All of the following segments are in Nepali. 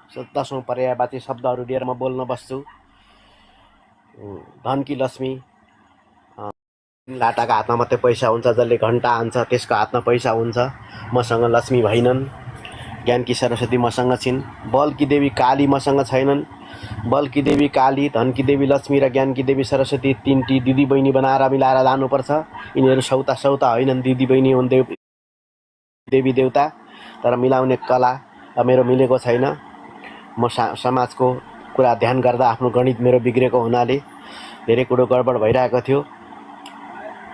10औं पर्यायवाची शब्दहरू लिएर म बोल्न बस्छु। धनकी लक्ष्मी, लाटाको हातमा मात्रै पैसा हुन्छ, जसले घन्टा हान्छ त्यसको हातमा पैसा हुन्छ। मसँग लक्ष्मी भएनन्। ज्ञानकी सरस्वती मसँग छिन्। बलकी देवी काली मसँग छैनन्। बलकी देवी काली, धनकी देवी लक्ष्मी र ज्ञानकी देवी सरस्वती तीनटी दिदी बहिनी बनाएर मिलाएर जानुपर्छ। यिनीहरू सौता सौता होइनन्, दिदी बहिनी हुन्, देवी देवता। तर मिलाउने कला मेरो मिलेको छैन। म समाजको कुरा ध्यान गर्दा आफ्नो गणित मेरो बिग्रेको हुनाले धेरै कुरो गडबड भइरहेको थियो।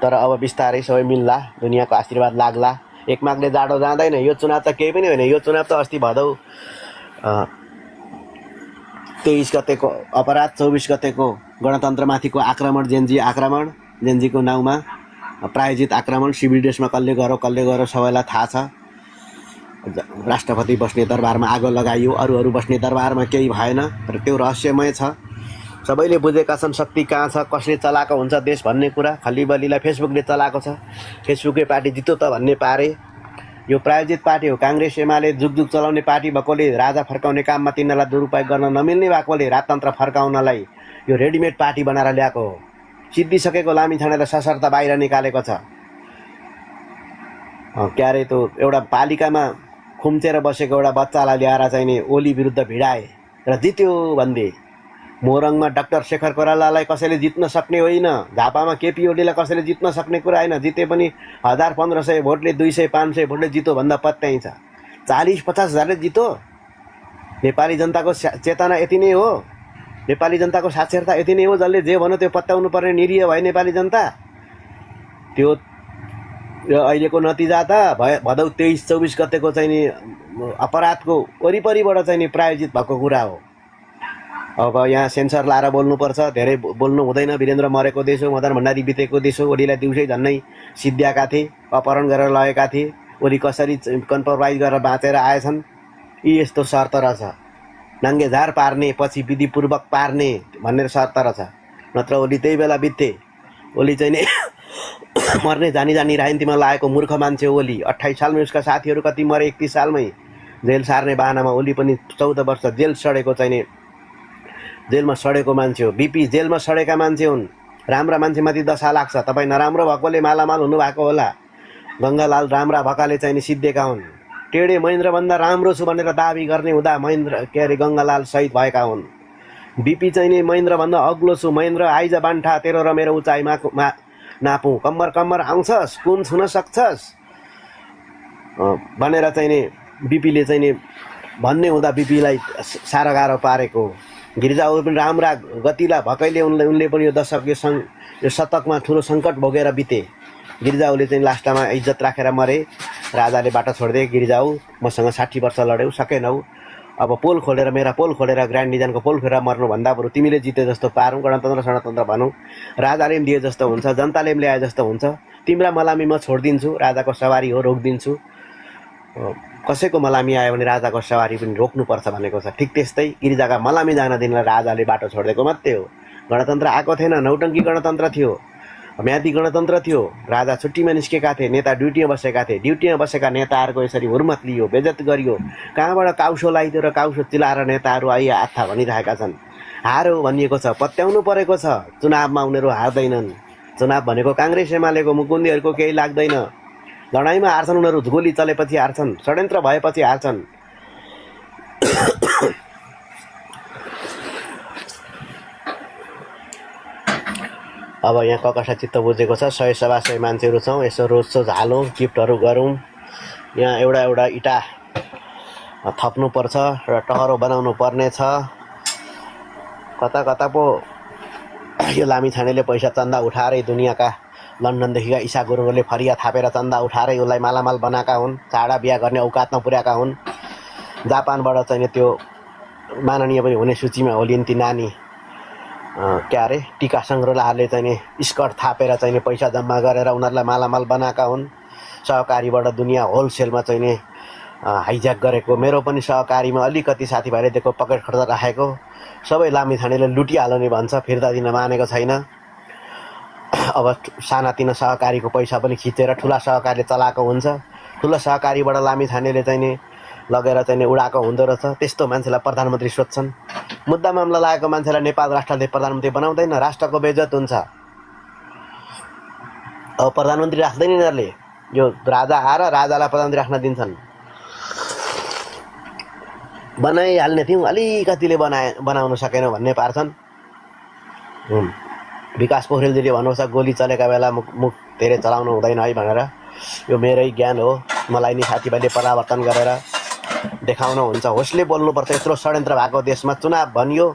तर अब बिस्तारै सबै मिल्ला, दुनियाँको आशीर्वाद लाग्ला। एकमागले जाडो जाँदैन। यो चुनाव त केही पनि होइन। यो चुनाव त अस्ति भदौ 23 गतेको अपराध, 24 गतेको गणतन्त्रमाथिको आक्रमण, जेन्जीको नाउँमा प्रायोजित आक्रमण, सिभिल ड्रेसमा कसले गरो सबैलाई थाहा छ। राष्ट्रपति बस्ने दरबारमा आगो लगाइयो, अरू बस्ने दरबारमा केही भएन। तर त्यो रहस्यमय छ। सबैले बुझेका छन् शक्ति कहाँ छ, कसले चलाएको हुन्छ देश भन्ने कुरा। खल्लीबल्लीलाई फेसबुकले चलाएको छ। फेसबुकै पार्टी जित्यो त भन्ने पारे। यो प्रायोजित पार्टी हो। काङ्ग्रेस एमाले जुगजुग चलाउने पार्टी भएकोले, राजा फर्काउने काममा तिनीहरूलाई दुरुपयोग गर्न नमिल्ने भएकोले, राजतन्त्र फर्काउनलाई यो रेडिमेड पार्टी बनाएर ल्याएको हो। सिद्धिसकेको लामिछानेलाई सशर्त बाहिर निकालेको छ। क्या अरे त्यो एउटा पालिकामा खुम्चेर बसेको एउटा बच्चालाई ल्याएर चाहिँ नि ओली विरुद्ध भिडाए र जित्यो भन्दै। मोरङमा डाक्टर शेखर कोइरालालाई कसैले जित्न सक्ने होइन। झापामा केपी ओलीलाई कसैले जित्न सक्ने कुरा होइन। जिते पनि 1000-1500 भोटले, 200-500 भोटले जितो भन्दा पत्याइ छ। 40-50 हजारले जितो। नेपाली जनताको चेतना यति नै हो। नेपाली जनताको साक्षरता यति नै हो। जसले जे भन्यो त्यो पत्याउनु पर्ने निरीह भयो नेपाली जनता। त्यो अहिलेको नतिजा त भदौ 23-24 गतेको चाहिँ नि अपराधको वरिपरिबाट चाहिँ नि प्रायोजित भएको कुरा हो। अब यहाँ सेन्सर लाएर बोल्नुपर्छ। धेरै बोल्नु हुँदैन। वीरेन्द्र मरेको देश हो, मदन भण्डारी बितेको देश हो। ओलीलाई दिउँसै झन्नै सिद्ध्याएका थिए, अपहरण गरेर लगेका थिए। ओली कसरी कम्प्रोमाइज गरेर बाँचेर आएछन्। यी यस्तो शर्त रहेछ। नाङ्गे झार पार्ने, पछि विधिपूर्वक पार्ने भनेर शर्त रहेछ। नत्र ओली त्यही बेला बित्थे। ओली चाहिँ नि मर्ने जानी राजनीतिमा लागेको मूर्ख मान्छे ओली। 28 सालमै उसका साथीहरू कति मरे, 31 सालमै जेल सार्ने बाहनामा। ओली पनि 14 वर्ष जेल सडेको चाहिँ नि जेलमा सडेको मान्छे हो। बिपी जेलमा सडेका मान्छे हुन्। राम्रा मान्छेमाथि दशा लाग्छ। तपाईँ नराम्रो भएकोले मालामाल हुनुभएको होला। गङ्गालाल राम्रा भएकाले चाहिँ नि सिद्धिएका हुन्। टेढे महेन्द्रभन्दा राम्रो छु भनेर दाबी गर्ने हुँदा गङ्गालाल शहीद भएका हुन्। बिपी चाहिँ नि महेन्द्रभन्दा अग्लो छु। महेन्द्र आइज बान्ठा, तेरो र मेरो उचाइमा नापौँ। कम्मर आउँछस्, कुन छुन सक्छस् भनेर चाहिँ नि बिपीले चाहिँ नि भन्ने हुँदा बिपीलाई साह्रो गाह्रो पारेको। गिरिजाऊ पनि राम्रा गतिला भएकैले उनले पनि यो दशक यो शतकमा ठुलो सङ्कट भोगेर बिते। गिरिजाऊले चाहिँ लास्टमा इज्जत राखेर मरे। राजाले बाटो छोडिदिए। गिरिजाऊ मसँग 60 वर्ष लड्यौ, सकेनौ। अब पोल खोलेर, मेरा पोल खोलेर, ग्रान्ड डिजाइनको पोल खोलेर मर्नुभन्दा बरु तिमीले जिते जस्तो पारौँ, गणतन्त्र षडतन्त्र भनौँ। राजाले पनि दिए जस्तो हुन्छ, जनताले पनि ल्याए जस्तो हुन्छ। तिम्रा मलामी म छोडिदिन्छु। राजाको सवारी हो, रोकिदिन्छु। कसैको मलामी आयो भने राजाको सवारी पनि रोक्नुपर्छ भनेको छ। ठिक त्यस्तै गिरिजाका मलामी जान दिनलाई राजाले बाटो छोडिदिएको मात्रै हो। गणतन्त्र आएको थिएन। नौटङ्की गणतन्त्र थियो, म्यादी गणतन्त्र थियो। राजा छुट्टीमा निस्केका थिए, नेता ड्युटीमा बसेका थिए। ड्युटीमा बसेका नेताहरूको यसरी हुर्मत लियो, बेइज्जत गरियो। कहाँबाट काउसो लगाइदियो र काउसो चिलाएर नेताहरू आइया आथा भनिरहेका छन्। हार्यो भनिएको छ, पत्याउनु परेको छ। चुनावमा उनीहरू हार्दैनन्। चुनाव भनेको काङ्ग्रेस एमालेको मुकुन्दीहरूको केही लाग्दैन। लडाइँमा हार्छन् उनीहरू, गोली चलेपछि हार्छन्, षड्यन्त्र भएपछि हार्छन्। अब यहाँ ककसा चित्त बुझेको छ। 100-125 मान्छेहरू छौँ। यसो रोजसो झालौँ, गिफ्टहरू गरौँ। यहाँ एउटा इँटा थप्नुपर्छ र टहरो बनाउनु पर्ने छ। कता पो यो लामिछानेले पैसा चन्दा उठाएरै, दुनियाँका लन्डनदेखिका ईसा गुरुङले फरिया थापेर चन्दा उठाएरै उसलाई मालामाल बनाएका हुन्। चाडा बिहा गर्ने औकातमा पुर्याएका हुन्। जापानबाट चाहिँ त्यो माननीय पनि हुने सूचीमा होलिन् ती नानी। क्या अरे टिका सङ्ग्रहालयले चाहिँ नि स्कर्ट थापेर चाहिँ नि पैसा जम्मा गरेर उनीहरूलाई मालामाल बनाएका हुन्। सहकारीबाट दुनियाँ होलसेलमा चाहिँ नि हाइज्याक गरेको। मेरो पनि सहकारीमा अलिकति साथीभाइले दिएको पकेट खर्च राखेको सबै लामिछानेले लुटिहाल्ने भन्छ। फिर्ता दिन मानेको छैन। अब सानातिना सहकारीको पैसा पनि खिचेर ठुला सहकारीले चलाएको हुन्छ। ठुला सहकारीबाट लामिछानेले चाहिँ नि लगेर चाहिँ नि उडाएको हुँदो रहेछ। त्यस्तो मान्छेलाई प्रधानमन्त्री सोध्छन्। मुद्दा मामला लागेको मान्छेलाई नेपाल राष्ट्रले प्रधानमन्त्री बनाउँदैन, राष्ट्रको बेइज्जत हुन्छ। अब प्रधानमन्त्री राख्दैन यिनीहरूले, यो राजा आएर राजालाई प्रधानमन्त्री राख्न दिन्छन्। बनाइहाल्ने थियौँ, अलिकतिले बनाउन सकेनौँ भन्ने पार्छन्। विकास पोखरेलजीले भन्नुहुन्छ गोली चलेका बेला मुख धेरै चलाउनु हुँदैन है भनेर। यो मेरै ज्ञान हो, मलाई नि साथीभाइले परिवर्तन गरेर देखाउनुहुन्छ। होसले बोल्नुपर्छ। यत्रो षड्यन्त्र भएको देशमा चुनाव भनियो,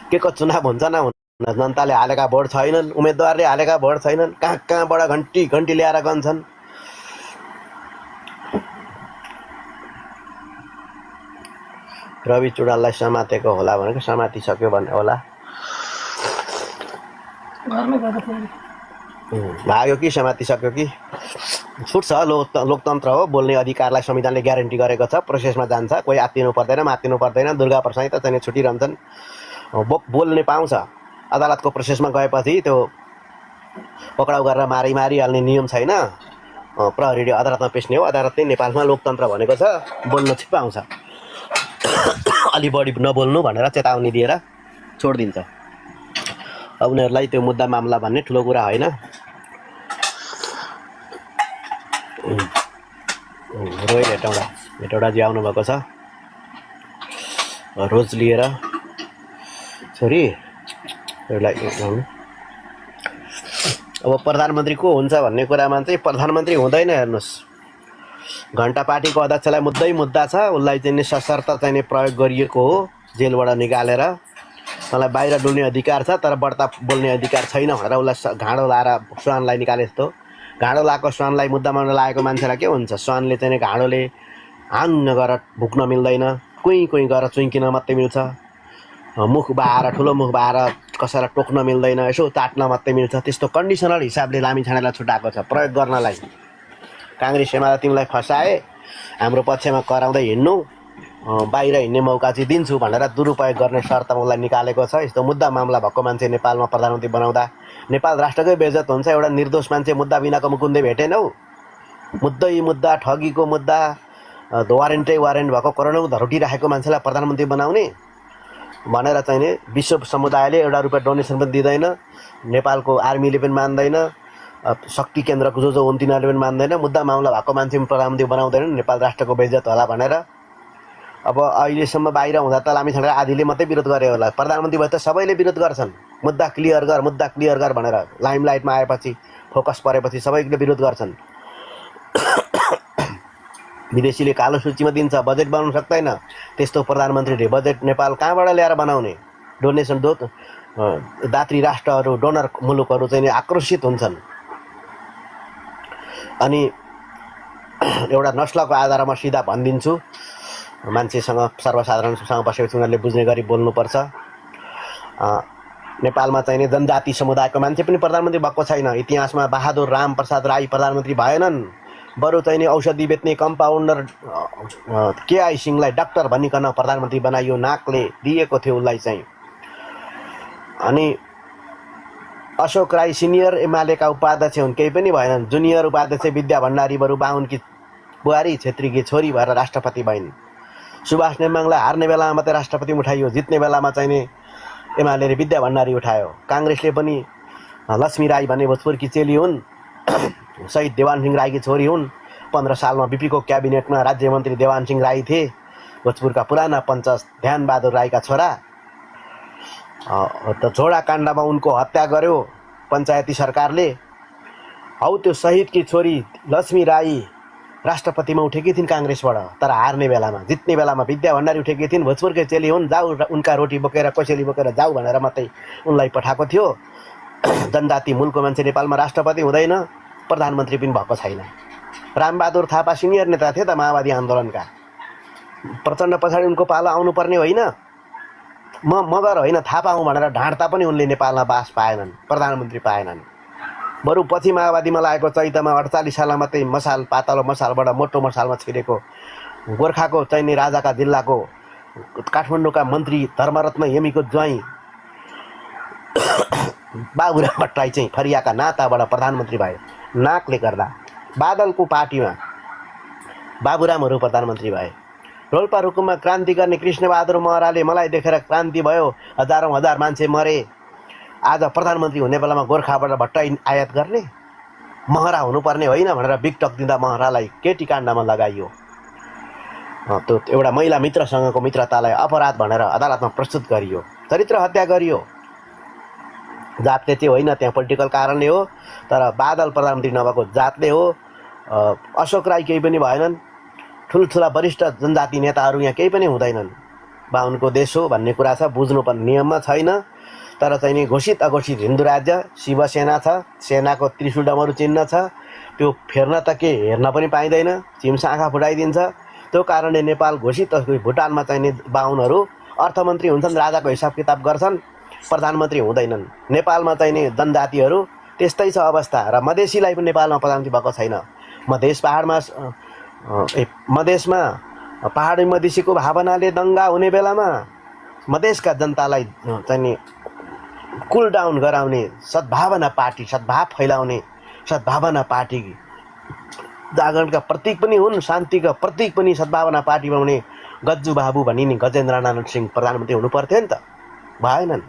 के को चुनाव हुन्छ नहुन्छ? जनताले हालेका भोट छैनन्, उम्मेदवारले हालेका भोट छैनन्, कहाँबाट घन्टी घन्टी ल्याएर गन्छन्। रवि चुडाललाई समातेको होला भनेको समातिसक्यो भन्ने होला। भाग्यो कि समातिसक्यो कि? छुट्छ, लोकतन्त्र हो। बोल्ने अधिकारलाई संविधानले ग्यारेन्टी गरेको छ। प्रोसेसमा जान्छ, कोही आत्तिनु पर्दैन, मात्तिनु पर्दैन। दुर्गा प्रसाई त चाहिँ छुटिरहन्छन्, बोल्ने पाउँछ। अदालतको प्रोसेसमा गएपछि त्यो पक्राउ गरेर मारिहाल्ने नियम छैन। प्रहरीले अदालतमा पेस्ने हो। अदालत नै नेपालमा लोकतन्त्र भनेको छ, बोल्न चाहिँ पाउँछ। अलि बढी नबोल्नु भनेर चेतावनी दिएर छोडिदिन्छ। अब उनीहरूलाई त्यो मुद्दा मामला भन्ने ठुलो कुरा होइन। रोहित हेटौडाजी आउनुभएको छ रोज लिएर। छोरी अब प्रधानमन्त्री को हुन्छ भन्ने कुरामा चाहिँ प्रधानमन्त्री हुँदैन। हेर्नुहोस्, घण्टा पार्टीको अध्यक्षलाई मुद्दा छ, उसलाई चाहिँ सशर्त चाहिँ प्रयोग गरिएको हो जेलबाट निकालेर। मलाई बाहिर डुल्ने अधिकार छ तर बढ्ता बोल्ने अधिकार छैन भनेर उसलाई घाँडो लाएर स्वानलाई निकाले जस्तो। घाँडो लाएको स्वानलाई मुद्दा मामला लागेको मान्छेलाई के हुन्छ? स्वानले चाहिँ घाँडोले हान्न गरेर भुक्न मिल्दैन, कुइँ गरेर चुइकिन मात्रै मिल्छ। मुख बाएर, ठुलो मुख बाएर कसैलाई टोक्न मिल्दैन, यसो चाट्न मात्रै मिल्छ। त्यस्तो कन्डिसनल हिसाबले लामिछानेलाई छुटाएको छ प्रयोग गर्नलाई। काङ्ग्रेस एमाले तिमीलाई फसाए, हाम्रो पक्षमा कराउँदै हिँड्नु, बाहिर हिँड्ने मौका चाहिँ दिन्छु भनेर दुरुपयोग गर्ने शर्तमा उसलाई निकालेको छ। यस्तो मुद्दा मामला भएको मान्छे नेपालमा प्रधानमन्त्री बनाउँदा नेपाल राष्ट्रकै बेइज्जत हुन्छ। एउटा निर्दोष मान्छे मुद्दा बिनाको मुकुन्दै भेटेनौ। मुद्दा ठगीको मुद्दा, वारेन्ट भएको करोडौँ धरोटिराखेको मान्छेलाई प्रधानमन्त्री बनाउने भनेर चाहिँ नि विश्व समुदायले एउटा रुपियाँ डोनेसन पनि दिँदैन। नेपालको आर्मीले पनि मान्दैन, शक्ति केन्द्रको जो हुन् तिनीहरूले पनि मान्दैन। मुद्दा मामला भएको मान्छे प्रधानमन्त्री बनाउँदैन, नेपाल राष्ट्रको बेइज्जत होला भनेर। अब अहिलेसम्म बाहिर हुँदा त लामिछाने आधीले मात्रै विरोध गरे होला। प्रधानमन्त्री भए त सबैले विरोध गर्छन्। मुद्दा क्लियर गर भनेर लाइमलाइटमा आएपछि, फोकस परेपछि सबैले विरोध गर्छन्। विदेशीले कालो सूचीमा दिन्छ, बजेट बनाउन सक्दैन। त्यस्तो प्रधानमन्त्रीले बजेट नेपाल कहाँबाट ल्याएर बनाउने? डोनेसन दात्री राष्ट्रहरू, डोनर मुलुकहरू चाहिँ आक्रोशित हुन्छन्। अनि एउटा नस्लको आधारमा सिधा भनिदिन्छु, मान्छेसँग सर्वसाधारणसँग बसेपछि उनीहरूले बुझ्ने गरी बोल्नुपर्छ। नेपालमा चाहिँ जनजाति समुदायको मान्छे पनि प्रधानमन्त्री भएको छैन। इतिहासमा बहादुर राम प्रसाद राई प्रधानमन्त्री भएनन्। बरु चाहिँ औषधि बेच्ने कम्पाउन्डर केआई सिंहलाई डाक्टर भनिकन प्रधानमन्त्री बनाइयो, नाकले दिएको थियो उसलाई चाहिँ। अनि अशोक राई सिनियर एमालेका उपाध्यक्ष हुन्, केही पनि भएनन्। जुनियर उपाध्यक्ष विद्या भण्डारी बरु बाहुनकी बुहारी छेत्रीकी छोरी भएर राष्ट्रपति भइन्। सुभाष नेमाङलाई हार्ने बेलामा मात्रै राष्ट्रपति उठाइयो, जित्ने बेलामा चाहिँ एमाले विद्या भण्डारी उठायो। काङ्ग्रेसले पनि लक्ष्मी राई भन्ने भोजपुरकी चेली हुन्, शहीद देवान सिंह राईकी छोरी हुन्। 15 सालमा बिपीको क्याबिनेटमा राज्यमन्त्री देवान सिंह राई थिए, भोजपुरका पुराना पञ्च ध्यानबहादुर राईका छोरा। त झोडा काण्डमा उनको हत्या गर्यो पञ्चायती सरकारले। हौ त्यो शहीदकी छोरी लक्ष्मी राई राष्ट्रपतिमा उठेकी थिइन् काङ्ग्रेसबाट, तर हार्ने बेलामा। जित्ने बेलामा विद्या भण्डारी उठेकी थिइन्, भोजपुरकै चेली हुन्। जाऊ उनका रोटी बोकेर, कोसेली बोकेर जाऊ भनेर मात्रै उनलाई पठाएको थियो। जनजाति मूलको मान्छे नेपालमा राष्ट्रपति हुँदैन, प्रधानमन्त्री पनि भएको छैन। रामबहादुर थापा सिनियर नेता थिए त माओवादी आन्दोलनका। प्रचण्ड पछाडि उनको पालो आउनुपर्ने होइन, मगर होइन थापा हुँ भनेर ढाँट्दा पनि उनले नेपालमा बास पाएनन्, प्रधानमन्त्री पाएनन्। बरु पछि माओवादीमा लागेको चैतमा 48 सालमा मात्रै मसाल, पातलो मसालबाट मोटो मसालमा छिरेको गोर्खाको चाहिँ राजाका जिल्लाको काठमाडौँका मन्त्री धर्मरत्न हेमीको ज्वाइँ बाबुराम भट्टराई चाहिँ फरियाका नाताबाट प्रधानमन्त्री भए, नाकले गर्दा। बादलको पार्टीमा बाबुरामहरू प्रधानमन्त्री भए। रोल्पा रुकुममा क्रान्ति गर्ने कृष्णबहादुर महराले मलाई देखेर क्रान्ति भयो, हजारौँ हजार मान्छे मरे, आज प्रधानमन्त्री हुने बेलामा गोर्खाबाट भट्ट आयात गर्ने, महरा हुनुपर्ने होइन भनेर बिकटक दिँदा महरालाई केटी काण्डमा लगाइयो। त्यो एउटा महिला मित्रसँगको मित्रतालाई अपराध भनेर अदालतमा प्रस्तुत गरियो, चरित्र हत्या गरियो। जातले चाहिँ होइन, त्यहाँ पोलिटिकल कारणले हो, तर बादल प्रधानमन्त्री नभएको जातले हो। अशोक राई केही पनि भएनन्, ठुल्ठुला वरिष्ठ जनजाति नेताहरू यहाँ केही पनि हुँदैनन्। बाहुनको देश हो भन्ने कुरा छ, बुझ्नुपर्ने नियममा छैन। तर चाहिँ नि घोषित अघोषित हिन्दू राज्य शिवसेना छ, सेनाको त्रिशूल डमरू चिन्ह छ, त्यो फेर्न त के हेर्न पनि पाइँदैन, चिम्स आँखा फुटाइदिन्छ। त्यो कारणले नेपाल घोषित भुटानमा चाहिने बाहुनहरू अर्थमन्त्री हुन्छन्, राजाको हिसाब किताब गर्छन्, प्रधानमन्त्री हुँदैनन्। नेपालमा चाहिने जनजातिहरू त्यस्तै छ अवस्था, र मधेसीलाई पनि नेपालमा प्रधानमन्त्री भएको छैन। मधेसमा पहाडी मधेसीको भावनाले दङ्गा हुने बेलामा मधेसका जनतालाई चाहिँ कुल डाउन गराउने सद्भावना पार्टी, सद्भाव फैलाउने सद्भावना पार्टी, जागरणका प्रतीक पनि हुन्, शान्तिका प्रतीक पनि सद्भावना पार्टी बनाउने गज्जु बाबु भनिने गजेन्द्रनाथ सिंह प्रधानमन्त्री हुनु पर्थ्यो नि त, भएनन्।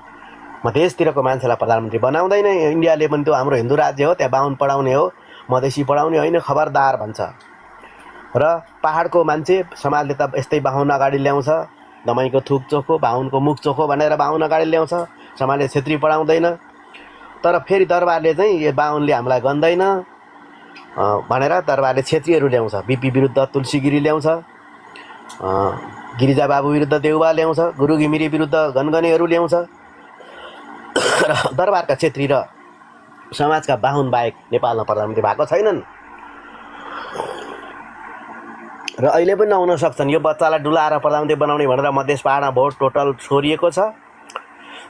मधेसतिरको मान्छेलाई प्रधानमन्त्री बनाउँदैन इन्डियाले पनि। त्यो हाम्रो हिन्दू राज्य हो, त्यहाँ बाहुन पढाउने हो, मधेसी पढाउने होइन, खबरदार भन्छ। र पहाडको मान्छे समाजले त यस्तै बाहुन अगाडि ल्याउँछ, दमाईको थुक चोखो, बाहुनको मुख चोखो भनेर बाहुन अगाडि ल्याउँछ, समाजले छेत्री पढाउँदैन। तर फेरि दरबारले चाहिँ यो बाहुनले हामीलाई गन्दैन भनेर दरबारले छेत्रीहरू ल्याउँछ, बिपी विरुद्ध तुलसी गिरी ल्याउँछ, गिरिजा बाबु विरुद्ध देउबा ल्याउँछ, गुरु घिमिरे विरुद्ध गनगनेहरू ल्याउँछ। र दरबारका छेत्री र समाजका बाहुन बाहेक नेपालमा प्रधानमन्त्री भएको छैनन्, र अहिले पनि नहुन सक्छन्। यो बच्चालाई डुलाएर प्रधानमन्त्री बनाउने भनेर मधेस पहाडमा भोट टोटल छोडिएको छ।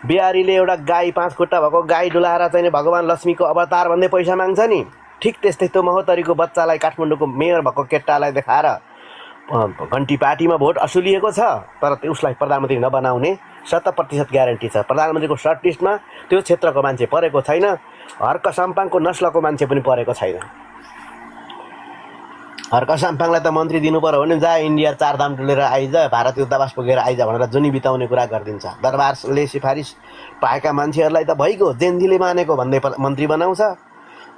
बिहारीले एउटा गाई 5 खुट्टा भएको गाई डुलाएर चाहिँ भगवान् लक्ष्मीको अवतार भन्दै पैसा माग्छ नि, ठिक त्यस्तै त्यो महोत्तरीको बच्चालाई काठमाडौँको मेयर भएको केटालाई देखाएर घन्टी पार्टीमा भोट असुलिएको छ। तर उसलाई प्रधानमन्त्री नबनाउने 100% ग्यारेन्टी छ। प्रधानमन्त्रीको सर्ट लिस्टमा त्यो क्षेत्रको मान्छे परेको छैन, हर्क साम्पाङको नस्लको मान्छे पनि परेको छैन। हर्क साम्पाङलाई त मन्त्री दिनु पर्यो भने जा इन्डिया 4 धाम डुलेर आइज, भारत दूतावास पुगेर आइज भनेर जुनी बिताउने कुरा गरिदिन्छ। दरबारले सिफारिस पाएका मान्छेहरूलाई त भइगयो, जेन्जीले मानेको भन्दै मन्त्री बनाउँछ।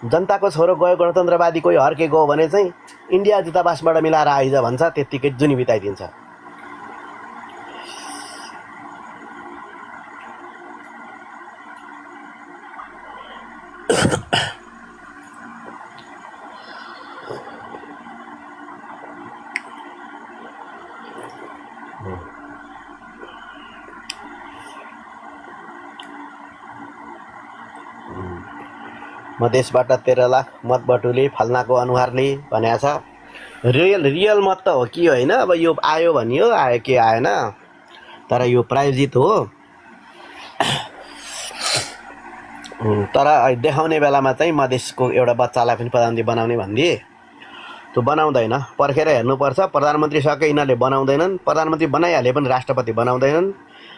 जनताको छोरो गयो गणतन्त्रवादी कोही हर्के गयो भने चाहिँ इन्डिया दूतावासबाट मिलाएर आइज भन्छ, त्यत्तिकै जुनी बिताइदिन्छ। मधेसबाट 13 लाख मत बटुले फल्नाको अनुहारले भनेको छ। रियल मत त हो कि होइन, अब यो आयो भनियो, आयो कि आएन, तर यो प्रायोजित हो। तर देखाउने बेलामा चाहिँ मधेसको एउटा बच्चालाई पनि प्रधानमन्त्री बनाउने भनिदिए, त्यो बनाउँदैन। पर्खेर हेर्नुपर्छ। प्रधानमन्त्री सके यिनीहरूले बनाउँदैनन्, प्रधानमन्त्री बनाइहाले पनि राष्ट्रपति बनाउँदैनन्।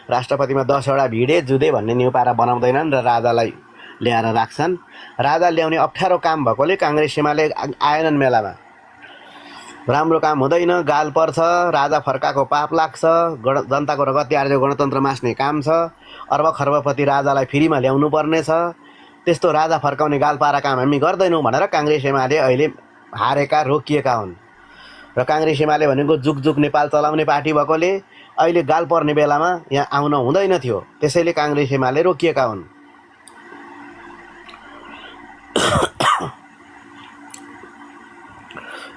राष्ट्रपतिमा 10 वटा भिडे जुदे भन्ने न्युपारा बनाउँदैनन् र राजालाई ल्याएर राख्छन्। राजा ल्याउने अप्ठ्यारो काम भएकोले काङ्ग्रेस एमाले आएनन् मेलामा। राम्रो काम हुँदैन, गाल पर्छ, राजा फर्काको पाप लाग्छ, जनताको रगत आर्जो गणतन्त्र मास्ने काम छ, अर्ब खर्बपति राजालाई फ्रीमा ल्याउनु पर्ने छ। त्यस्तो राजा फर्काउने गालपारा काम हामी गर्दैनौँ भनेर काङ्ग्रेस एमाले अहिले हारेका रोकिएका हुन्। र काङ्ग्रेस एमाले भनेको जुग जुग नेपाल चलाउने पार्टी भएकोले अहिले गाल पर्ने बेलामा यहाँ आउन हुँदैन थियो, त्यसैले काङ्ग्रेस एमाले रोकिएका हुन्।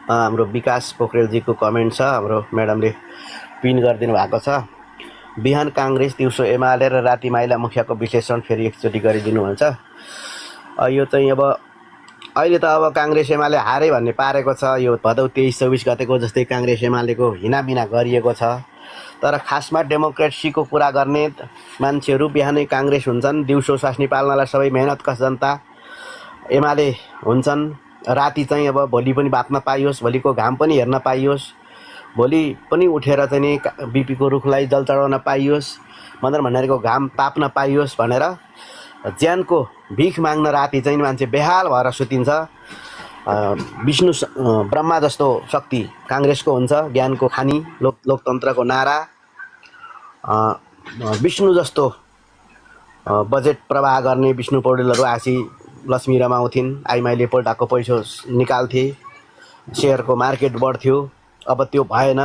हाम्रो विकास पोखरेलजीको कमेन्ट छ, हाम्रो म्याडमले पिन गरिदिनु भएको छ। बिहान काङ्ग्रेस, दिउँसो एमाले र राति माइला मुखियाको विश्लेषण फेरि एकचोटि गरिदिनुहुन्छ। यो चाहिँ अब अहिले त अब काङ्ग्रेस एमाले हारे भन्ने पारेको छ। यो भदौ 23-24 गतेको जस्तै काङ्ग्रेस एमालेको हिनाबिना गरिएको छ। तर खासमा डेमोक्रेसीको कुरा गर्ने मान्छेहरू बिहानै काङ्ग्रेस हुन्छन्, दिउँसो स्वास्नी पाल्नलाई सबै मेहनतकस जनता एमाले हुन्छन्। राति चाहिँ अब भोलि पनि बाँच्न पाइयोस्, भोलिको घाम पनि हेर्न पाइयोस्, भोलि पनि उठेर चाहिँ नि बिपीको रुखलाई जल चढाउन पाइयोस्, मदन भण्डारीको घाम ताप्न पाइयोस् भनेर ज्यानको भिख माग्न राति चाहिँ मान्छे बेहाल भएर सुतिन्छ। विष्णु ब्रह्मा जस्तो शक्ति काङ्ग्रेसको हुन्छ, ज्ञानको खानी, लोकतन्त्रको नारा। विष्णु जस्तो बजेट प्रवाह गर्ने विष्णु पौडेलहरू आसी लक्ष्मी रमाउँथिन्, आइमाईले पल्टाको पैसा निकाल्थे, सेयरको मार्केट बढ्थ्यो। अब त्यो भएन,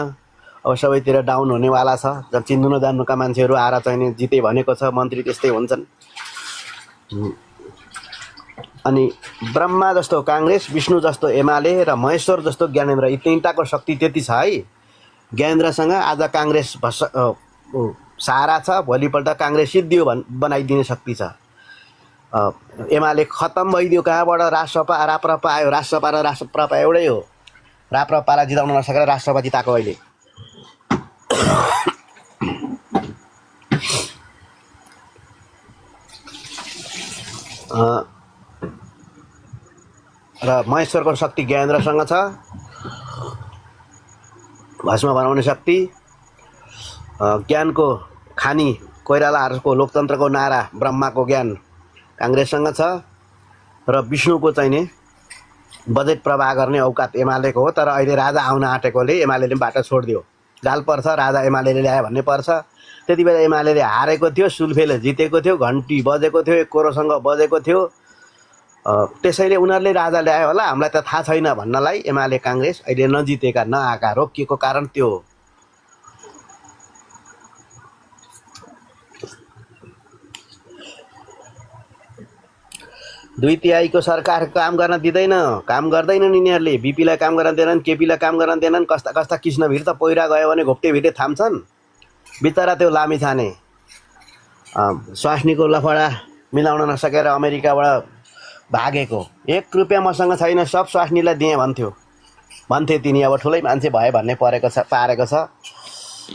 अब सबैतिर डाउन हुनेवाला छ। चिन्नु नजान्नुका मान्छेहरू आएर चाहिँ जिते भनेको छ, मन्त्री त्यस्तै हुन्छन्। अनि ब्रह्मा जस्तो काङ्ग्रेस, विष्णु जस्तो एमाले र महेश्वर जस्तो ज्ञानेन्द्र, यी तिनवटाको शक्ति त्यति छ है। ज्ञानेन्द्रसँग आज काङ्ग्रेस सहारा छ, भोलिपल्ट काङ्ग्रेस सिद्धियो बनाइदिने शक्ति छ। एमाले खत्तम भइदियो, कहाँबाट राप्रपा आयो। राप्रपा र राप्रपा एउटै हो। राप्रपालाई जिताउन नसकेर राप्रपा जिताएको अहिले। र महेश्वरको शक्ति ज्ञानेन्द्रसँग छ, भस्म बनाउने शक्ति। ज्ञानको खानी कोइरालाहरूको लोकतन्त्रको नारा ब्रह्माको ज्ञान काङ्ग्रेससँग छ, र विष्णुको चाहिँ नि बजेट प्रवाह गर्ने औकात एमालेको हो। तर अहिले राजा आउन आँटेकोले एमाले बाटो छोडिदियो। गाल पर्छ, राजा एमाले ल्यायो भन्ने पर्छ। त्यति बेला एमाले हारेको थियो, सुल्फेले जितेको थियो, घन्टी बजेको थियो, एकोरोसँग बजेको थियो। त्यसैले उनीहरूले राजा ल्यायो होला, हामीलाई त थाहा छैन भन्नलाई एमाले काङ्ग्रेस अहिले नजितेका, नआएका, रोकिएको कारण त्यो हो। दुई तिहाईको सरकार काम गर्न दिँदैन, काम गर्दैनन् यिनीहरूले। बिपीलाई काम गर्न दिएनन्, केपीलाई काम गर्न दिएनन्। कस्ता कस्ता कृष्णभिर त पहिरा गयो भने घोप्टेभिरले थाम्छन्। बिचरा त्यो लामी छाने स्वास्नीको लफडा मिलाउन नसकेर अमेरिकाबाट भागेको। 1 रुपियाँ मसँग छैन, सब स्वास्नीलाई दिएँ भन्थे तिनी। अब ठुलै मान्छे भए भन्ने पारेको छ।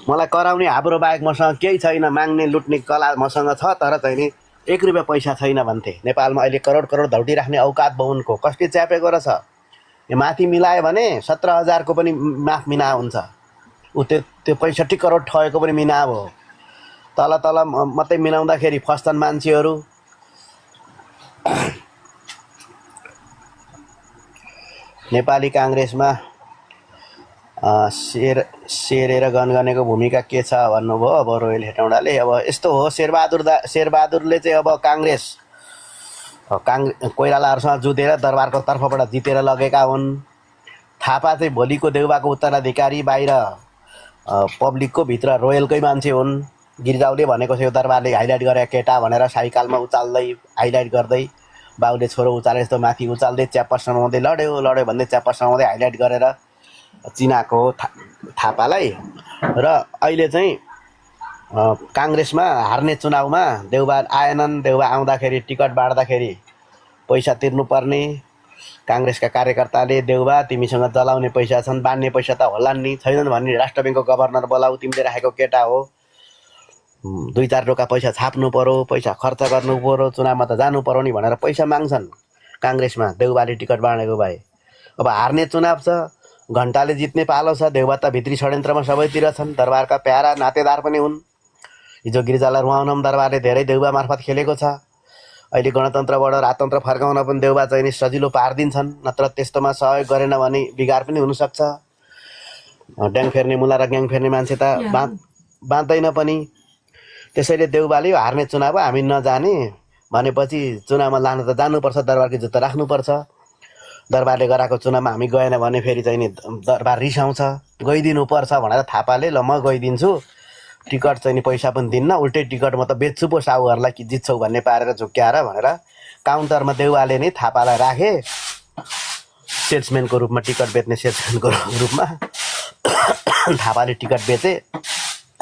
मलाई कराउने हाब्रो बाहेक मसँग केही छैन, माग्ने लुट्ने कला मसँग छ, तर चाहिँ नि 1 रुपियाँ पैसा छैन भन्थे। नेपालमा अहिले करोड करोड धौटी राख्ने औकात बाहुनको कसले च्यापेको रहेछ। यो माथि मिलायो भने 17,000 को पनि माफ मिना हुन्छ। ऊ त्यो 65 करोड ठगेको पनि मिना हो। तल तल मात्रै मिलाउँदाखेरि फस्छन् मान्छेहरू। नेपाली काङ्ग्रेसमा शेरेर गनगनेको भूमिका के छ भन्नुभयो अब रोयल हेटौँडाले। अब यस्तो हो, शेरबहादुरले चाहिँ अब काङ्ग्रेस कोइरालाहरूसँग जुधेर दरबारको तर्फबाट जितेर लगेका हुन्। थापा चाहिँ भोलिको देउबाको उत्तराधिकारी, बाहिर पब्लिकको भित्र रोयलकै मान्छे हुन्। गिरिजाउले भनेको थियो दरबारले हाइलाइट गरे केटा भनेर, साइकलमा उचाल्दै हाइलाइट गर्दै, बाउले छोरो उचाले जस्तो माथि उचाल्दै च्याप्पा समाउँदै लड्यो भन्दै च्याप्पा समाउँदै हाइलाइट गरेर चिनाको थापालाई। र अहिले चाहिँ काङ्ग्रेसमा हार्ने चुनावमा देउबा आएनन्। देउबा आउँदाखेरि टिकट बाँड्दाखेरि पैसा तिर्नुपर्ने। काङ्ग्रेसका कार्यकर्ताले देउबा तिमीसँग जलाउने पैसा छन्, बाँड्ने पैसा त होलान् नि, छैनन् भन्ने राष्ट्र ब्याङ्कको गभर्नर बोलाऊ, तिमीले राखेको केटा हो, 2-4 टोका पैसा छाप्नु पर्यो, पैसा खर्च गर्नु पर्यो, चुनावमा त जानु पर्यो नि भनेर पैसा माग्छन् काङ्ग्रेसमा देउबाले टिकट बाँडेको भए। अब हार्ने चुनाव छ, घन्टाले जित्ने पालो छ। देउबा त भित्री षड्यन्त्रमा सबैतिर छन्, दरबारका प्यारा नातेदार पनि हुन्। हिजो गिरिजालाई रुवाउन दरबारले धेरै देउबा मार्फत खेलेको छ। अहिले गणतन्त्रबाट राजतन्त्र फर्काउन पनि देउबा चाहिँ नि सजिलो पारिदिन्छन्, नत्र त्यस्तोमा सहयोग गरेन भने बिगार पनि हुनसक्छ। ड्याङ फेर्ने मुला र ग्याङ फेर्ने मान्छे त बाँच्दैन पनि। त्यसैले देउबाले हार्ने चुनाव हामी नजाने भनेपछि चुनावमा लान त जानुपर्छ, दरबारको जुत्ता राख्नुपर्छ। दरबारले गराएको चुनावमा हामी गएन भने फेरि चाहिँ नि दरबार रिसाउँछ, गइदिनुपर्छ भनेर थापाले ल म गइदिन्छु, टिकट चाहिँ नि पैसा पनि दिन्न, उल्टै टिकट म त बेच्छु पो साहुहरूलाई कि जित्छौ भन्ने पारेर झुक्क्याएर भनेर काउन्टरमा देउवाले नै थापालाई राखे सेल्सम्यानको रूपमा, टिकट बेच्ने सेल्सम्यानको रूपमा। थापाले टिकट बेचे,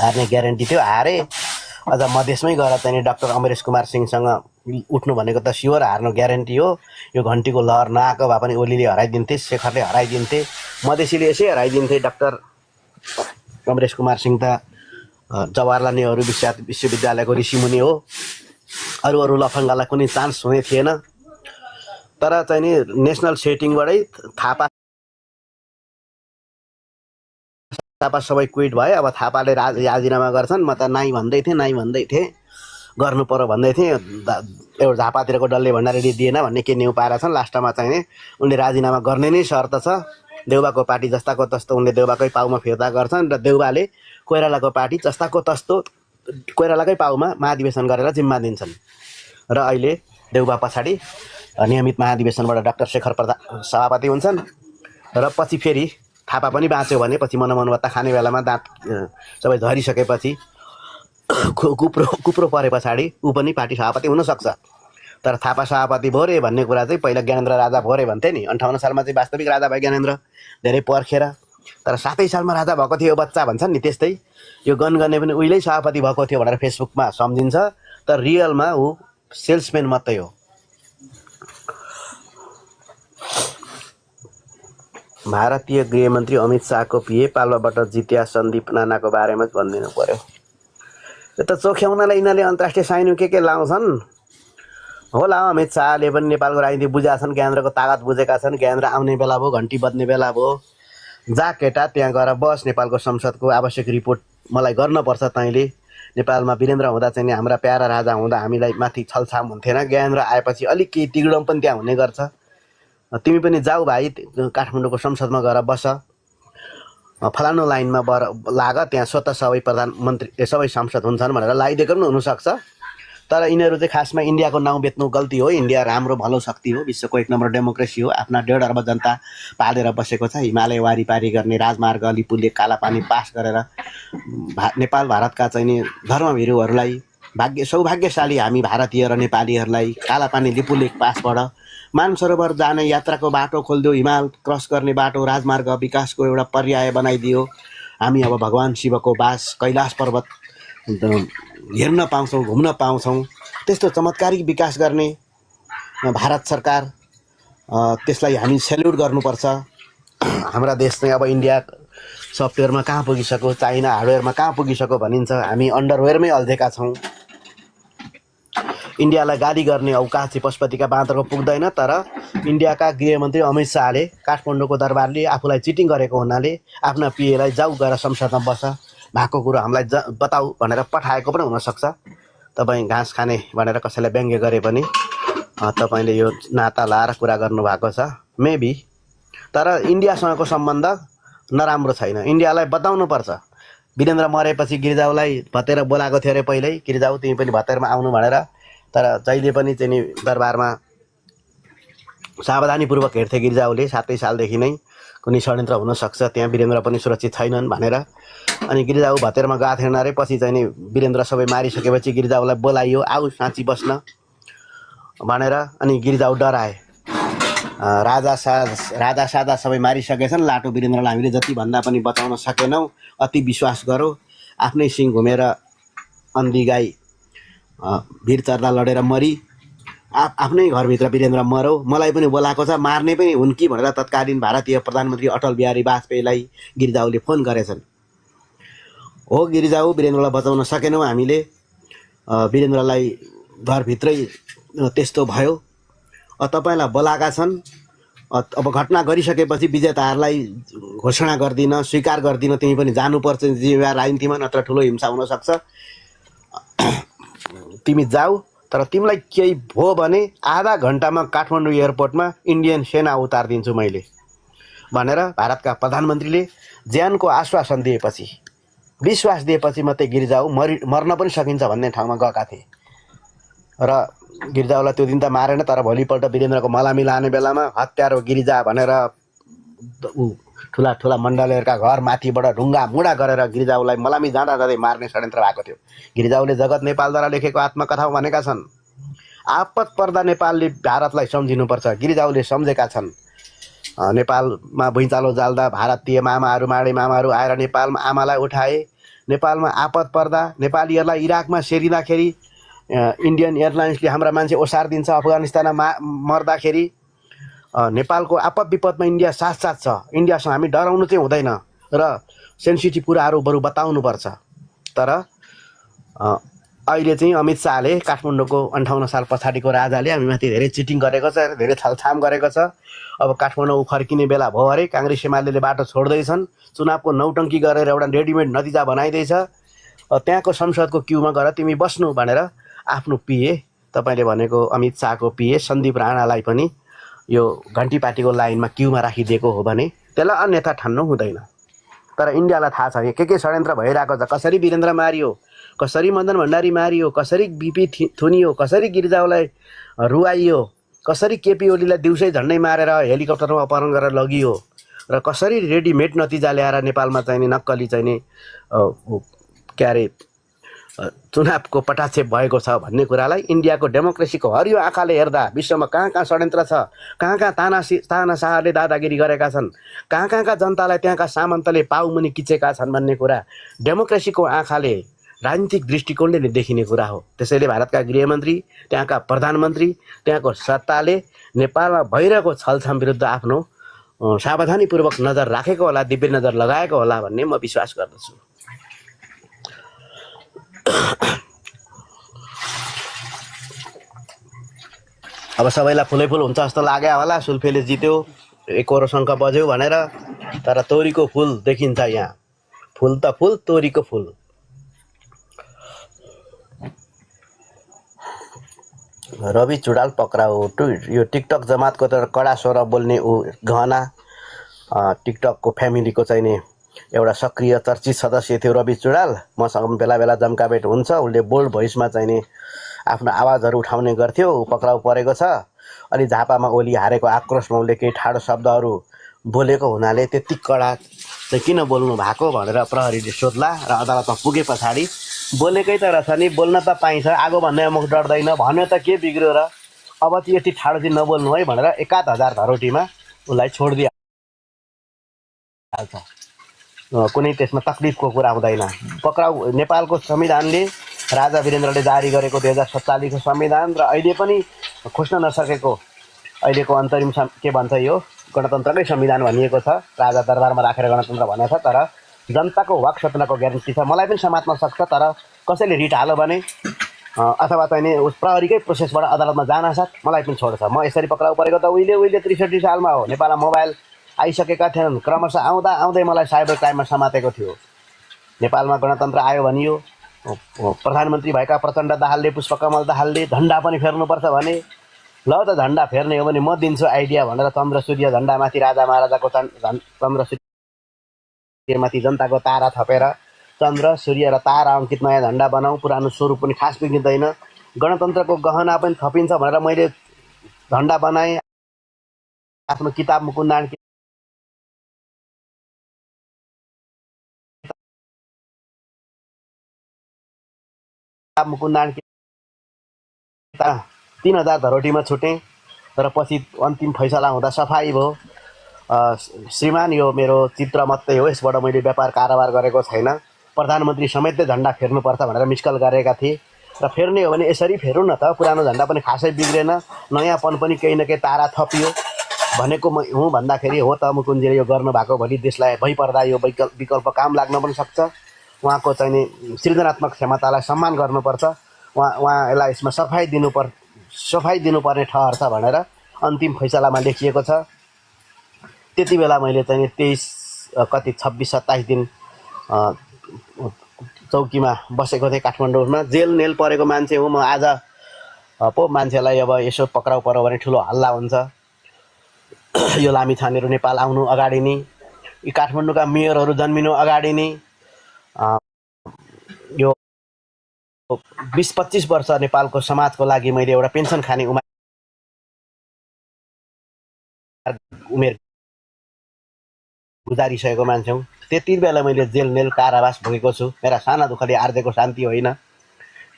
हार्ने ग्यारेन्टी थियो, हारे। अझ मधेसमै गएर चाहिँ डाक्टर अमरेश कुमार सिंहसँग उठ्नु भनेको त स्योर हार्नु ग्यारेन्टी हो। यो घन्टीको लहर नआएको भए पनि ओलीले हराइदिन्थे, शेखरले हराइदिन्थे, मधेसीले यसै हराइदिन्थे। डाक्टर अमरेश कुमार सिंह त जवाहरलाल नेहरू विश्वविद्यालयको ऋषिमुनि हो। अरू लफङ्गालाई कुनै चान्स हुने थिएन। तर चाहिँ नि नेसनल सेटिङबाटै थापा सबै क्विट भयो। अब थापाले राजीनामा गर्छन्। म त नाइ भन्दै थिएँ। गर्नु पर्यो भन्दै थिएँ। एउटा झापातिरको डल्ले भण्डारीले दिएन भन्ने के न्यु पाएका छन्। लास्टमा चाहिँ उनले राजीनामा गर्ने नै शर्त छ। देउबाको पार्टी जस्ताको तस्तो उनले देउबाकै पाउमा फिर्ता गर्छन् र देउबाले कोइरालाको पार्टी जस्ताको तस्तो कोइरालाकै पाउमा महाधिवेशन गरेर जिम्मा दिन्छन्। र अहिले देउबा पछाडि नियमित महाधिवेशनबाट डाक्टर शेखर प्रधान सभापति हुन्छन् र पछि फेरि थापा पनि बाँच्यो भने पछि मनोमनवत्ता खाने बेलामा दाँत सबै झरिसकेपछि कुप्रो परे पछाडि ऊ पनि पार्टी सभापति हुनसक्छ। तर थापा सभापति भयो रे भन्ने कुरा चाहिँ पहिला ज्ञानेन्द्र राजा भयो रे भन्थे नि। 58 सालमा चाहिँ वास्तविक राजा भयो ज्ञानेन्द्र, धेरै पर्खेर। तर 7 सालमा राजा भएको थियो बच्चा भन्छन् नि, त्यस्तै यो गनगने पनि उहिल्यै सभापति भएको थियो भनेर फेसबुकमा सम्झिन्छ। तर रियलमा ऊ सेल्सम्यान मात्रै हो। भारतीय गृहमन्त्री अमित शाहको पिए पाल्पाबाट जित्या सन्दीप नानाको बारेमा भनिदिनु पर्यो। यो त चोख्याउनलाई यिनीहरूले अन्तर्राष्ट्रिय साइनो के लाउँछन् होला। अमित शाहले पनि नेपालको राजनीति बुझेका छन्, ज्ञानेन्द्रको तागत बुझेका छन्। ज्ञानेन्द्र आउने बेला भयो, घन्टी बज्ने बेला भयो, जा केटा त्यहाँ गएर बस, नेपालको संसदको आवश्यक रिपोर्ट मलाई गर्नुपर्छ तैँले। नेपालमा वीरेन्द्र हुँदा चाहिँ हाम्रा प्यारा राजा हुँदा हामीलाई माथि छलछाम हुन्थेन, ज्ञानेन्द्र आएपछि अलिक केही तिगडम पनि त्यहाँ हुने गर्छ। तिमी पनि जाऊ भाइ, काठमाडौँको संसदमा गएर बस, फलानु लाइनमा लाग, त्यहाँ स्वतः सबै प्रधानमन्त्री सबै सांसद हुन्छन् भनेर लगाइदिएको पनि हुनसक्छ। तर यिनीहरू चाहिँ खासमा इन्डियाको नाउँ बेच्नु गल्ती हो। इन्डिया राम्रो भलो शक्ति हो, विश्वको 1 नम्बर डेमोक्रेसी हो। आफ्ना 1.5 अर्ब जनता पालेर बसेको छ। हिमालय वारिपारी गर्ने राजमार्ग लिपुलेख कालापानी पास गरेर नेपाल भारतका चाहिँ नि धर्मभिरुहरूलाई सौभाग्यशाली हामी भारतीय र नेपालीहरूलाई कालापानी लिपुलेख पासबाट मानसरोवर जाने यात्राको बाटो खोलिदियो, हिमाल क्रस गर्ने बाटो, राजमार्ग विकासको एउटा पर्याय बनाइदियो। हामी अब भगवान शिवको बास कैलाश पर्वत हेर्न पाउँछौँ, घुम्न पाउँछौँ। त्यस्तो चमत्कारिक विकास गर्ने भारत सरकार, त्यसलाई हामी सेल्युट गर्नुपर्छ। हाम्रा देश चाहिँ अब इन्डिया सफ्टवेयरमा कहाँ पुगिसक्यो, चाइना हार्डवेयरमा कहाँ पुगिसक्यो भनिन्छ। हामी अन्डरवेयरमै अल्झेका छौँ। इन्डियालाई गाली गर्ने अवकाश चाहिँ पशुपतिका बाँदरको पुग्दैन। तर इन्डियाका गृहमन्त्री अमित शाहले काठमाडौँको दरबारले आफूलाई चिटिङ गरेको हुनाले आफ्ना पिएलाई जाऊ गएर संसदमा बस, भएको कुरो हामीलाई बताऊ भनेर पठाएको पनि हुनसक्छ। तपाईँ घाँस खाने भनेर कसैलाई व्यङ्ग्य गरे पनि तपाईँले यो नाता लाएर कुरा गर्नुभएको छ मेबी। तर इन्डियासँगको सम्बन्ध नराम्रो छैन। इन्डियालाई बताउनुपर्छ। वीरेन्द्र मरेपछि गिरिजाउलाई भतेर बोलाएको थियो अरे पहिल्यै, गिरिजाउ तिमी पनि भतेरमा आउनु भनेर। तर जहिले पनि चाहिँ दरबारमा सावधानीपूर्वक हेर्थे गिरिजाउले। 7 सालदेखि नै कुनै षड्यन्त्र हुनसक्छ, त्यहाँ वीरेन्द्र पनि सुरक्षित छैनन् भनेर। अनि गिरिजाउ भतेरमा गएको थिएन अरे। पछि चाहिँ नि वीरेन्द्र सबै मारिसकेपछि गिरिजाउलाई बोलाइयो, आऊ साँची बस्न भनेर। अनि गिरिजाउ डराए। राजा सादा सबै मारिसकेछन्, लाटो वीरेन्द्रलाई हामीले जति भन्दा पनि बचाउन सकेनौँ, अति विश्वास गरौँ। आफ्नै सिङ घुमेर अन्धी गाई भिर चर्दा लडेर मरी, आफ्नै घरभित्र वीरेन्द्र मरौ, मलाई पनि बोलाएको छ, मार्ने पनि हुन् कि भनेर तत्कालीन भारतीय प्रधानमन्त्री अटल बिहारी वाजपेयीलाई गिरिजाउले फोन गरेछन्। हो गिरिजाउ, वीरेन्द्रलाई बचाउन सकेनौँ हामीले, वीरेन्द्रलाई घरभित्रै त्यस्तो भयो, तपाईँलाई बोलाएका छन्। अब घटना गरिसकेपछि विजेताहरूलाई घोषणा गर्दिन, स्वीकार गर्दिन, तिमी पनि जानुपर्छ जिम्मेवार राजनीतिमा, नत्र ठुलो हिंसा हुनसक्छ। तिमी जाऊ, तर तिमीलाई केही भयो भने आधा घन्टामा काठमाडौँ एयरपोर्टमा इन्डियन सेना उतारिदिन्छु मैले भनेर भारतका प्रधानमन्त्रीले ज्यानको आश्वासन दिएपछि, विश्वास दिएपछि मात्रै गिरिजाउ मर्न पनि सकिन्छ भन्ने ठाउँमा गएका थिए। र गिरिजाउलाई त्यो दिन त मारेन, तर भोलिपल्ट वीरेन्द्रको मलामी लाने बेलामा हत्यारो गिरिजा भनेर ठुला ठुला मण्डलहरूका घर माथिबाट ढुङ्गा मुढा गरेर गिरिजाउलाई मलामी जाँदा जाँदै मार्ने षड्यन्त्र भएको थियो। गिरिजाउले जगत नेपालद्वारा लेखेको आत्मकथामा भनेका छन्, आपत पर्दा नेपालले भारतलाई सम्झिनुपर्छ। गिरिजाउले सम्झेका छन्। नेपालमा भुइँचालो जाल्दा भारतीय मामाहरू माडे मामाहरू आएर नेपालमा आमालाई उठाए। नेपालमा आपत पर्दा नेपालीहरूलाई इराकमा सेरिँदाखेरि इन्डियन एयरलाइन्सले हाम्रा मान्छे ओसार दिन्छ। अफगानिस्तानमा मर्दाखेरि नेपालको आपत विपदमा इन्डिया साथ छ। इन्डियासँग हामी डराउनु चाहिँ हुँदैन र सेन्सिटिभ कुराहरू बरु बताउनुपर्छ। तर अहिले चाहिँ अमित शाहले काठमाडौँको 58 साल पछाडिको राजाले हामीमाथि धेरै चिटिङ गरेको छ, धेरै छलछाम गरेको छ। अब काठमाडौँ फर्किने बेला भयो अरे, काङ्ग्रेस एमाले बाटो छोड्दैछन्, चुनावको नौटङ्की गरेर एउटा रेडिमेड नतिजा बनाइदिएछ। त्यहाँको संसदको क्युमा गएर तिमी बस्नु भनेर आफ्नो पिए तपाईँले भनेको अमित शाहको पिए सन्दीप राणालाई पनि यो घन्टी पार्टीको लाइनमा क्युमा राखिदिएको हो भने त्यसलाई अन्यथा ठान्नु हुँदैन। तर इन्डियालाई थाहा छ के षड्यन्त्र भइरहेको छ, कसरी वीरेन्द्र मारियो, कसरी मदन भण्डारी मारियो, कसरी बिपी थुनियो, कसरी गिरिजालाई रुवाइयो, कसरी केपी ओलीलाई दिउँसै झन्डै मारेर हेलिकप्टरमा अपहरण गरेर लगियो र कसरी रेडिमेड नतिजा ल्याएर नेपालमा चाहिने नक्कली चाहिने के अरे चुनावको पटाक्षेप भएको छ भन्ने कुरालाई इन्डियाको डेमोक्रेसीको हरियो आँखाले हेर्दा विश्वमा कहाँ कहाँ षड्यन्त्र छ, कहाँ कहाँ तानाशाहले दादागिरी गरेका छन्, कहाँ कहाँका जनतालाई त्यहाँका सामन्तले पाउमुनि किचेका छन् भन्ने कुरा डेमोक्रेसीको आँखाले राजनीतिक दृष्टिकोणले नै देखिने कुरा हो। त्यसैले भारतका गृहमन्त्री, त्यहाँका प्रधानमन्त्री, त्यहाँको सत्ताले नेपालमा भइरहेको छलछाम विरुद्ध आफ्नो सावधानीपूर्वक नजर राखेको होला, दिव्य नजर लगाएको होला भन्ने म विश्वास गर्दछु। अब सबैलाई फुलै फुल हुन्छ जस्तो लाग्यो होला, सुल्फेले जित्यो, एकोरो शङ्ख बज्यो भनेर, तर तोरीको फुल देखिन्छ यहाँ। फुल त फुल, तोरीको फुल। रवि चुडाल पक्राउ। यो टिकटक जमातको त कडा स्वर बोल्ने ऊ गहना टिकटकको फ्यामिलीको चाहिने एउटा सक्रिय चर्चित सदस्य थियो रवि चुडाल। मसँग बेला बेला जम्काभेट हुन्छ। उसले बोल्ड भोइसमा चाहिने आफ्नो आवाजहरू उठाउने गर्थ्यो। ऊ पक्राउ परेको छ। अनि झापामा ओली हारेको आक्रोशमा उसले केही ठाडो शब्दहरू बोलेको हुनाले त्यति कडा चाहिँ किन बोल्नु भएको भनेर प्रहरीले सोध्ला र अदालतमा पुगे पछाडि बोलेकै त रहेछ नि, बोल्न त पाइन्छ, आगो भन्ने मुख डर्दैन, भन्यो त के बिग्रियो र, अब चाहिँ यति ठाडो चाहिँ नबोल्नु है भनेर 1000 धरोटीमा उसलाई छोडिदिइहाल्छ। कुनै त्यसमा तकलिफको कुरा हुँदैन। पक्राउ नेपालको संविधानले राजा वीरेन्द्रले जारी गरेको 2047 को संविधान र अहिले पनि खोज्न नसकेको अहिलेको अन्तरिम के भन्छ यो गणतन्त्रकै संविधान भनिएको छ। राजा दरबारमा राखेर गणतन्त्र भनेको छ, तर जनताको वाक स्वतन्त्रताको ग्यारेन्टी छ। मलाई पनि समात्न सक्छ, तर कसैले रिट हाल्यो भने अथवा चाहिँ उस प्रहरीकै प्रोसेसबाट अदालतमा जानासाथ मलाई पनि छोड्छ। म यसरी पक्राउ परेको त उहिले 63 सालमा हो। नेपालमा मोबाइल आइसकेका थिएनन्। क्रमशः आउँदा आउँदै मलाई साइबर क्राइममा समातेको थियो। नेपालमा गणतन्त्र आयो भनियो। प्रधानमन्त्री भएका प्रचण्ड दाहालले, पुष्पकमल दाहालले झन्डा पनि फेर्नुपर्छ भने, ल त झन्डा फेर्ने हो भने म दिन्छु आइडिया भनेर चन्द्र सूर्य झन्डामाथि राजा महाराजाको चन्द्र सूर्यमाथि जनताको तारा थपेर चन्द्र सूर्य र तारा अङ्कित नयाँ झन्डा बनाऊ, पुरानो स्वरूप पनि खास बिग्रिँदैन, गणतन्त्रको गहना पनि थपिन्छ भनेर मैले झन्डा बनाएँ। आफ्नो किताब मुकुन्दान 3000 धरोटीमा छुटेँ र पछि अन्तिम फैसला हुँदा सफाई भयो। श्रीमान यो मेरो चित्र मात्रै हो, यसबाट मैले व्यापार कारोबार गरेको छैन। प्रधानमन्त्री समेतले झन्डा फेर्नुपर्छ भनेर मिसकल गरेका थिए र फेर्ने हो भने यसरी फेरौँ न त, पुरानो झन्डा पनि खासै बिग्रेन, नयाँपन पनि केही न केही तारा थपियो भनेको म हुँ भन्दाखेरि हो त मुकुन्दजीले यो गर्नुभएको, भोलि देशलाई भइपर्दा यो विकल्प काम लाग्न पनि सक्छ। उहाँको चाहिने सृजनात्मक क्षमतालाई सम्मान गर्नुपर्छ। उहाँलाई यसमा सफाई दिनुपर्ने ठहर छ भनेर अन्तिम फैसलामा लेखिएको छ। त्यति बेला मैले चाहिँ 26-27 दिन चौकीमा बसेको थिएँ काठमाडौँमा। जेल नेल परेको मान्छे हो म। आज पो मान्छेलाई अब यसो पक्राउ पऱ्यो भने ठुलो हल्ला हुन्छ। यो लामिछानेहरू नेपाल आउनु अगाडि नै, यी काठमाडौँका मेयरहरू जन्मिनु अगाडि नै यो 20-25 वर्ष नेपालको समाजको लागि मैले एउटा पेन्सन खाने उमेर गुजारिसकेको मान्छे हुँ। त्यति बेला मैले जेल नेल कारावास भोगेको छु। मेरा साना दुःखले आर्जेको शान्ति होइन।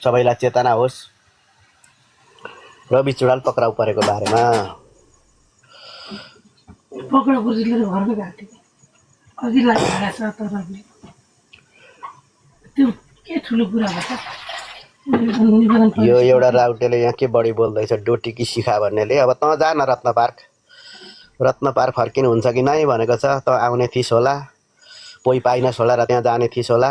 सबैलाई चेतना होस्। रवि चुडाल पक्राउ परेको बारेमा यो एउटा राउटेले यहाँ के बढी बोल्दैछ, डोटी कि सिखा भन्नेले। अब तँ जा न रत्न पार्क फर्किनु हुन्छ कि नै भनेको छ। त आउने थिइस् होला, पोइ पाइनस् होला र त्यहाँ जाने थिइस् होला।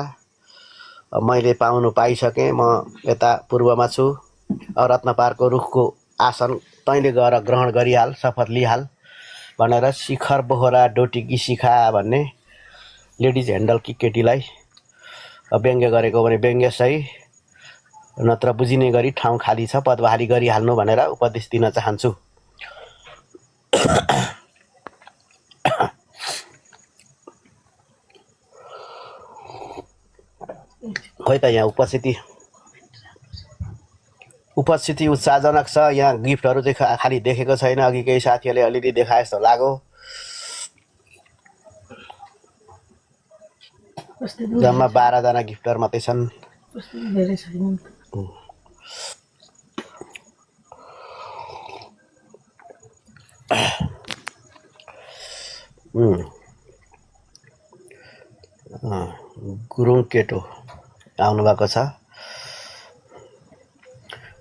मैले पाउनु पाइसकेँ। म यता पूर्वमा छु। रत्न पार्कको रुखको आसन तैँले गएर ग्रहण गरिहाल, शपथ लिइहाल भनेर शिखर बोहरा डोटी कि सिखा भन्ने लेडिज ह्यान्डल कि केटीलाई व्यङ्ग्य गरेको भने व्यङ्ग्य सही। नत्र बुझिने गरी ठाउँ खाली छ, पद बहाली गरिहाल्नु भनेर उपदेश दिन चाहन्छु। खोइ त यहाँ उपस्थिति उत्साहजनक छ। यहाँ गिफ्टहरू चाहिँ खालि देखेको छैन, अघि केही साथीहरूले अलिअलि देखाए जस्तो लाग्यो। जम्मा 12 जना गिफ्टर मात्रै छन्। गुरुङ केटो आउनुभएको छ।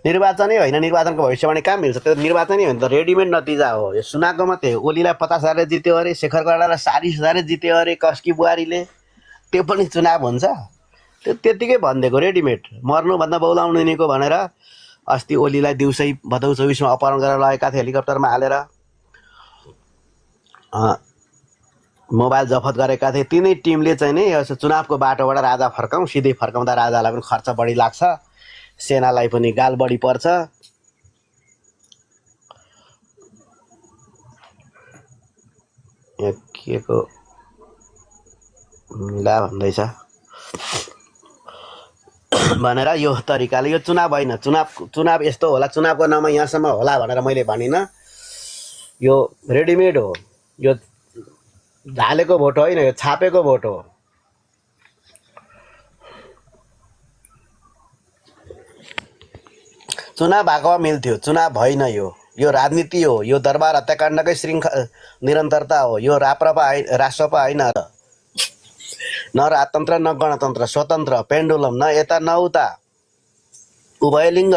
निर्वाचनै होइन, निर्वाचनको भविष्यवाणी कहाँ मिल्छ? त्यो निर्वाचनै होइन त, रेडिमेड नतिजा हो। यो सुनाएको मात्रै हो। ओलीलाई 50,000ले जित्यो अरे, शेखर कोइरालालाई 40,000ले जित्यो अरे कस्की बुहारीले। त्यो पनि चुनाव हुन्छ? त्यो त्यतिकै भनिदिएको, रेडिमेड। मर्नुभन्दा बौलाउनु निको भनेर अस्ति ओलीलाई दिउँसै भदौ 24मा अपहरण गरेर लगेका थिए हेलिकप्टरमा हालेर। मोबाइल जफत गरेका थिए। तिनै टिमले चाहिँ नि यो चुनावको बाटोबाट राजा फर्काउँ, सिधै फर्काउँदा राजालाई पनि खर्च बढी लाग्छ, सेनालाई पनि गाल बढी पर्छ। के को ला भन्दैछ भनेर यो तरिकाले। यो चुनाव होइन, चुनाव यस्तो होला, चुनावको नाममा यहाँसम्म होला भनेर मैले भनिनँ। यो रेडिमेड हो। यो ढालेको भोट होइन, यो छापेको भोट हो। चुनाव भएको मिल्थ्यो, चुनाव होइन यो राजनीति हो। यो दरबार हत्याकाण्डकै निरन्तरता हो। यो राष्ट्रपा होइन, न राजतन्त्र न गणतन्त्र, स्वतन्त्र पेन्डुलम, न यता न उता, उभयलिङ्ग।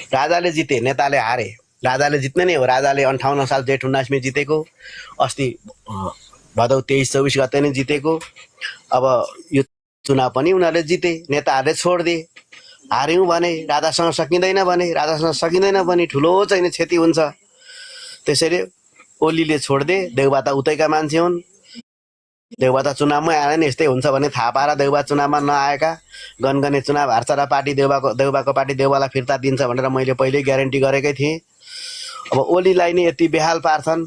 राजाले जिते, नेताले हारे। राजाले जित्ने नै हो। राजाले 58 साल जेठ 19 जितेको, अस्ति भदौ 23-24 गते नै जितेको। अब यो चुनाव पनि उनीहरूले जिते, नेताहरूले छोडिदिए। हार्यौँ भने राजासँग सकिँदैन भने ठुलो चाहिँ क्षति हुन्छ। त्यसैले ओलीले छोडिदिए। देउबा त उतैका मान्छे हुन्। देउबा त चुनावमै आएन, यस्तै हुन्छ भने थाहा पाएर देउबा चुनावमा नआएका। गनगने चुनाव हार्छ र पार्टी देउबाको पार्टी देउबालाई फिर्ता दिन्छ भनेर मैले पहिल्यै ग्यारेन्टी गरेकै थिएँ। अब ओलीलाई नै यति बेहाल पार्छन्,